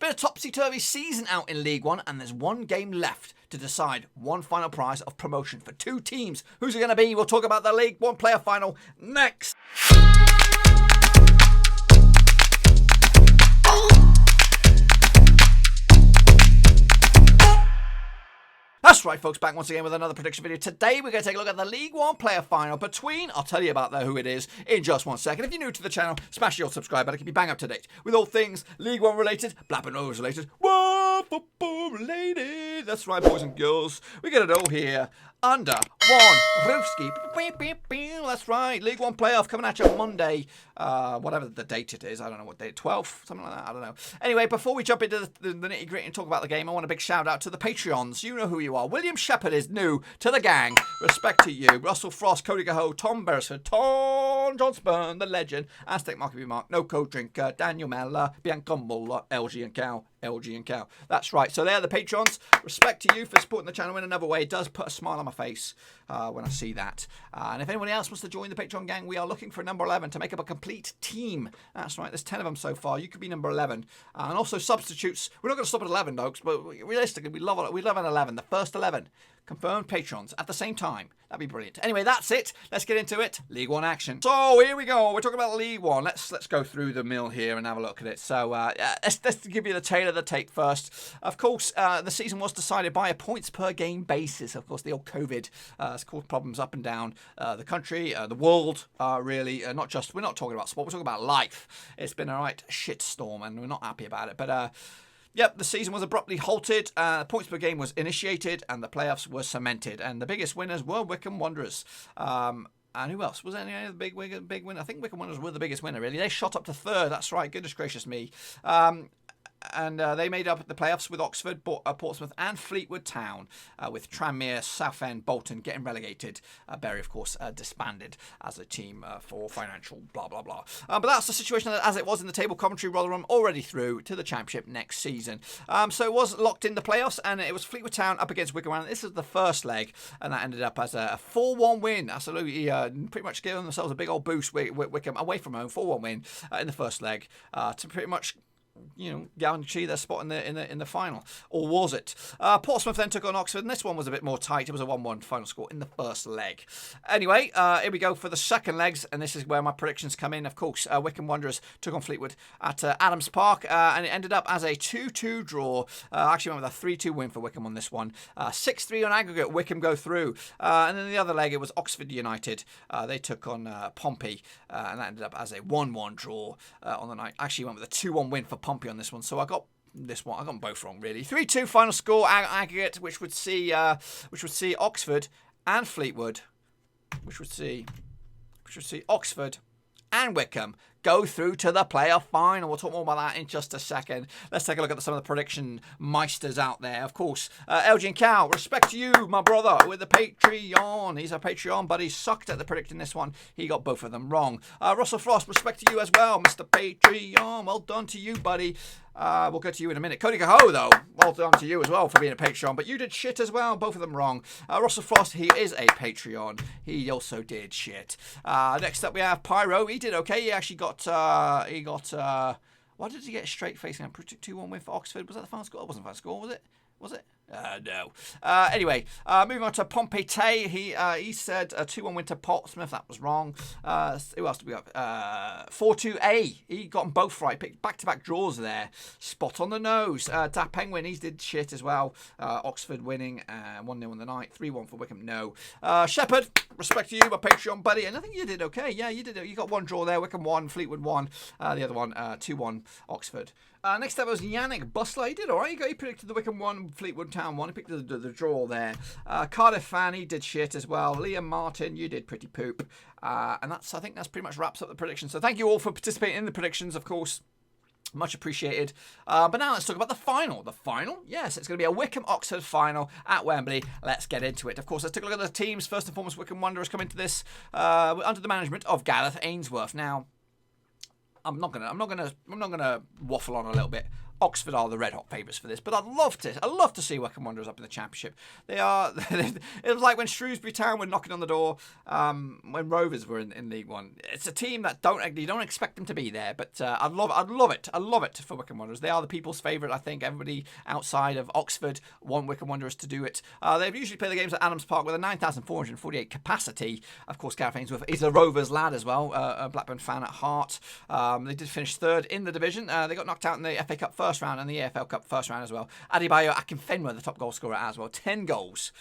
been a topsy-turvy season out in League One, and there's one game left to decide one final prize of promotion for two teams. Who's it going to be? We'll talk about the League One player final next. That's right, folks, back once again with another prediction video. Today we're going to take a look at the League One player final between, I'll tell you about who it is in just 1 second. If you're new to the channel, smash your subscribe button to keep you bang up to date with all things League One related, Blabber Nose related, football related. That's right, boys and girls. We get it all here under one roofski. That's right, League One playoff coming at you on Monday, whatever the date it is. I don't know what date, 12th, something like that. I don't know. Anyway, before we jump into the nitty gritty and talk about the game, I want a big shout out to the Patreons. You know who you are. William Shepherd is new to the gang. Respect to you. Russell Frost, Cody Gaho, Tom Beresford, Tom Johnsburn, the legend, Aztec Mark Mark, No Code Drinker, Daniel Mella, Bianca Muller, LG and Cow. That's right. So they're the patrons. Respect to you for supporting the channel in another way. It does put a smile on my face when I see that. And if anybody else wants to join the Patreon gang, we are looking for number 11 to make up a complete team. That's right. There's 10 of them so far. You could be number 11. And also substitutes. We're not going to stop at 11, folks, but realistically, we love an 11. The first 11 confirmed patrons at the same time. That'd be brilliant. Anyway, that's it. Let's get into it. League One action. So here we go. We're talking about League One. Let's go through the mill here and have a look at it. So let's give you the tail of the tape first. Of course, the season was decided by a points per game basis. Of course, the old COVID has caused problems up and down the country, the world. Really, not just. We're not talking about sport. We're talking about life. It's been a right shitstorm, and we're not happy about it. But yep, the season was abruptly halted, points per game was initiated, and the playoffs were cemented. And the biggest winners were Wycombe Wanderers. And who else? Was there any other big winner? I think Wycombe Wanderers were the biggest winner, really. They shot up to third. That's right. Goodness gracious me. And they made up the playoffs with Oxford, Portsmouth and Fleetwood Town, with Tranmere, Southend, Bolton getting relegated. Bury, of course, disbanded as a team for financial blah, blah, blah. But that's the situation as it was in the table commentary. Rotherham already through to the Championship next season. So it was locked in the playoffs, and it was Fleetwood Town up against Wycombe. This is the first leg, and that ended up as a 4-1 win. Absolutely, pretty much giving themselves a big old boost. Wycombe away from home, 4-1 win in the first leg to pretty much, guarantee their spot in the final, or was it? Portsmouth then took on Oxford, and this one was a bit more tight. It was a 1-1 final score in the first leg. Anyway, here we go for the second legs, and this is where my predictions come in. Of course, Wycombe Wanderers took on Fleetwood at Adams Park, and it ended up as a 2-2 draw. Actually went with a 3-2 win for Wycombe on this one. 6-3 on aggregate. Wycombe go through, and then the other leg it was Oxford United. They took on Pompey, and that ended up as a 1-1 draw on the night. Actually went with a 2-1 win for Pompey on this one, so I got them both wrong, really. 3-2 final score aggregate, which would see Oxford and Fleetwood, which would see Oxford and Wycombe go through to the playoff final. We'll talk more about that in just a second. Let's take a look at some of the prediction meisters out there. Of course, LG and Cow, respect to you, my brother, with the Patreon. He's a Patreon, but he sucked at the predicting this one. He got both of them wrong. Russell Frost, respect to you as well, Mr. Patreon. Well done to you, buddy. We'll go to you in a minute. Cody Gaho, though, well done to you as well for being a Patreon, but you did shit as well, both of them wrong. Russell Frost, he is a Patreon. He also did shit. Next up we have Pyro. He did okay. He actually got why did he get straight facing? 2-1 win for Oxford. Was that the final score? It wasn't the final score, was it? Was it? No. Anyway, moving on to Pompey Tay. He said a 2-1 win to Portsmouth. That was wrong. Who else did we got? 4-2A. He got them both right. Picked back-to-back draws there. Spot on the nose. Da Penguin, he did shit as well. Oxford winning 1-0 on the night. 3-1 for Wycombe. No. Shepherd, respect to you, my Patreon buddy. And I think you did okay. Yeah, you did. You got one draw there. Wycombe 1, Fleetwood 1. The other one, 2-1 Oxford. Next up was Yannick Bustler. He did all right. He predicted the Wycombe 1, Fleetwood Town 1. He picked the draw there. Cardiff Fan, he did shit as well. Liam Martin, you did pretty poop. And I think that's pretty much wraps up the predictions. So thank you all for participating in the predictions, of course. Much appreciated. But now let's talk about the final. The final? Yes, it's going to be a Wycombe-Oxford final at Wembley. Let's get into it. Of course, let's take a look at the teams. First and foremost, Wycombe Wanderers come into this under the management of Gareth Ainsworth. Now, I'm not gonna waffle on a little bit. Oxford are the red hot favourites for this, but I'd love to see Wycombe Wanderers up in the Championship. They are. It was like when Shrewsbury Town were knocking on the door when Rovers were in League One. It's a team that you don't expect them to be there, but I'd love it for Wycombe Wanderers. They are the people's favourite. I think everybody outside of Oxford want Wycombe Wanderers to do it. They usually play the games at Adams Park with a 9,448 capacity. Of course, Gareth Ainsworth is a Rovers lad as well, a Blackburn fan at heart. They did finish third in the division. They got knocked out in the FA Cup first round and the EFL Cup first round as well. Adebayo Akinfenwa, the top goal scorer as well. 10 goals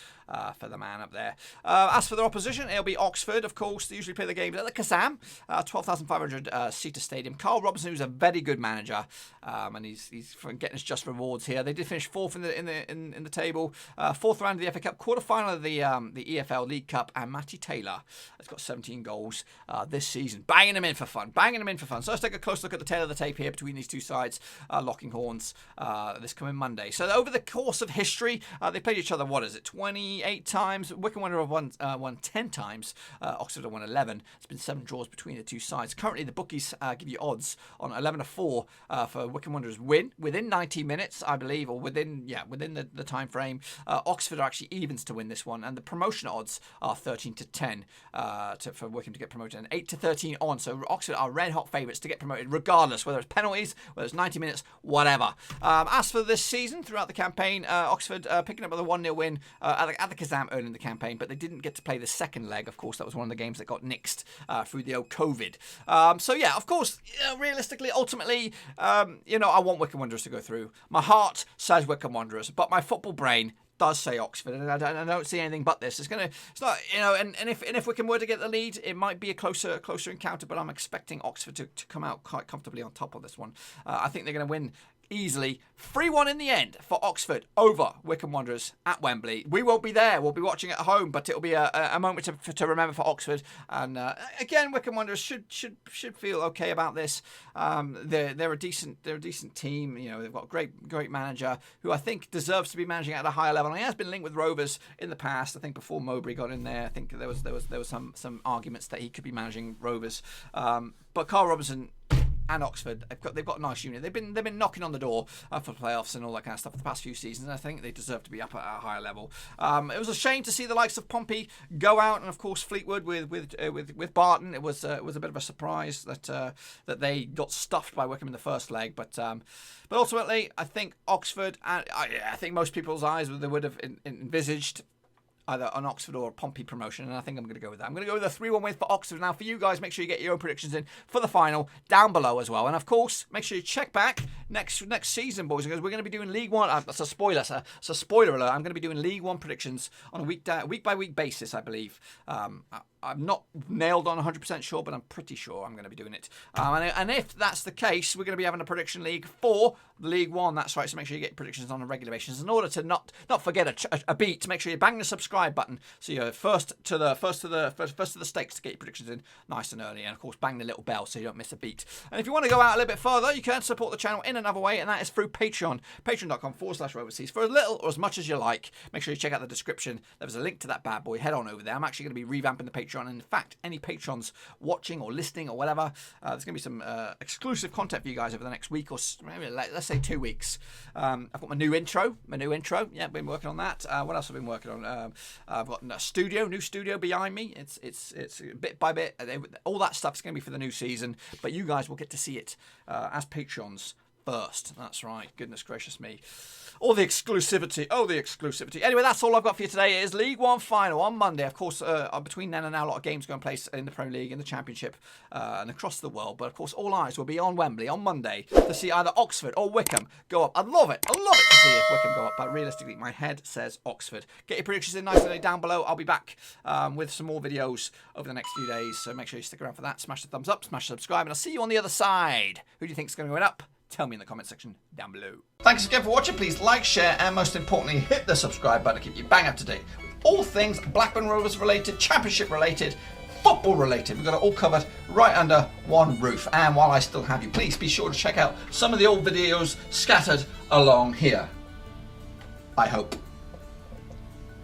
for the man up there. As for their opposition, it'll be Oxford, of course. They usually play the games at the Kazam, 12,500 seater stadium. Carl Robinson, who's a very good manager, and he's getting his just rewards here. They did finish fourth in the table, fourth round of the FA Cup, quarter final of the EFL League Cup, and Matty Taylor has got 17 goals this season, banging them in for fun. So let's take a close look at the tail of the tape here between these two sides, locking horns this coming Monday. So over the course of history, they played each other. 28 times. Wycombe Wanderers have won 10 times. Oxford have won 11. It's been 7 draws between the two sides. Currently, the bookies give you odds on 11-4 for Wycombe Wanderers win within 90 minutes, I believe, or within the time frame. Oxford are actually evens to win this one, and the promotion odds are 13-10 for Wycombe to get promoted, and 8-13 on. So Oxford are red hot favourites to get promoted, regardless whether it's penalties, whether it's 90 minutes, whatever. As for this season, throughout the campaign, Oxford picking up with a 1-0 win at the Kazam early in the campaign, but they didn't get to play the second leg. Of course, that was one of the games that got nixed through the old COVID. So yeah, of course, realistically, ultimately, I want Wycombe Wanderers to go through. My heart says Wycombe Wanderers, but my football brain does say Oxford, and I don't see anything but this. It's not, and if Wycombe were to get the lead, it might be a closer encounter, but I'm expecting Oxford to come out quite comfortably on top of this one. I think they're going to win easily. 3-1 in the end for Oxford over Wycombe Wanderers at Wembley. We won't be there. We'll be watching at home, but it'll be a moment to remember for Oxford. And again, Wycombe Wanderers should feel okay about this. They're a decent team. They've got a great manager who I think deserves to be managing at a higher level. And he has been linked with Rovers in the past. I think before Mowbray got in there, I think there was some arguments that he could be managing Rovers. But Carl Robinson and Oxford, they've got a nice unit. They've been knocking on the door for playoffs and all that kind of stuff for the past few seasons. And I think they deserve to be up at a higher level. It was a shame to see the likes of Pompey go out, and of course Fleetwood with Barton. It was a bit of a surprise that they got stuffed by Wycombe in the first leg. But ultimately, I think Oxford, and I think most people's eyes they would have envisaged either an Oxford or a Pompey promotion, and I think I'm going to go with that. I'm going to go with a 3-1 win for Oxford. Now, for you guys, make sure you get your own predictions in for the final down below as well. And, of course, make sure you check back next season, boys, because we're going to be doing League One. That's a spoiler. It's a spoiler alert. I'm going to be doing League One predictions on a week-by-week basis, I believe. I'm not nailed on 100% sure, but I'm pretty sure I'm going to be doing it. And if that's the case, we're going to be having a prediction league for League One. That's right. So make sure you get predictions on a regular basis. In order to not forget a beat, make sure you bang the subscribe button so you're first to the stakes to get your predictions in nice and early. And of course, bang the little bell so you don't miss a beat. And if you want to go out a little bit further, you can support the channel in another way, and that is through Patreon. Patreon.com/overseas for as little or as much as you like. Make sure you check out the description. There's a link to that bad boy. Head on over there. I'm actually going to be revamping the Patreon. And in fact, any patrons watching or listening or whatever, there's going to be some exclusive content for you guys over the next week or maybe let's say 2 weeks. I've got my new intro. Yeah, been working on that. What else have I been working on? I've got a new studio behind me. It's bit by bit. All that stuff's going to be for the new season, but you guys will get to see it as patrons first. That's right. Goodness gracious me. All the exclusivity. Oh, the exclusivity. Anyway, that's all I've got for you today. It is League One final on Monday. Of course, between then and now, a lot of games going place in the Premier League, in the Championship, and across the world. But of course, all eyes will be on Wembley on Monday to see either Oxford or Wycombe go up. I'd love it to see if Wycombe go up. But realistically, my head says Oxford. Get your predictions in nicely down below. I'll be back with some more videos over the next few days. So make sure you stick around for that. Smash the thumbs up, smash subscribe, and I'll see you on the other side. Who do you think is going to go up? Tell me in the comment section down below. Thanks again for watching. Please like, share, and most importantly, hit the subscribe button to keep you bang up to date with all things Blackburn Rovers related, Championship related, football related. We've got it all covered right under one roof. And while I still have you, please be sure to check out some of the old videos scattered along here. I hope.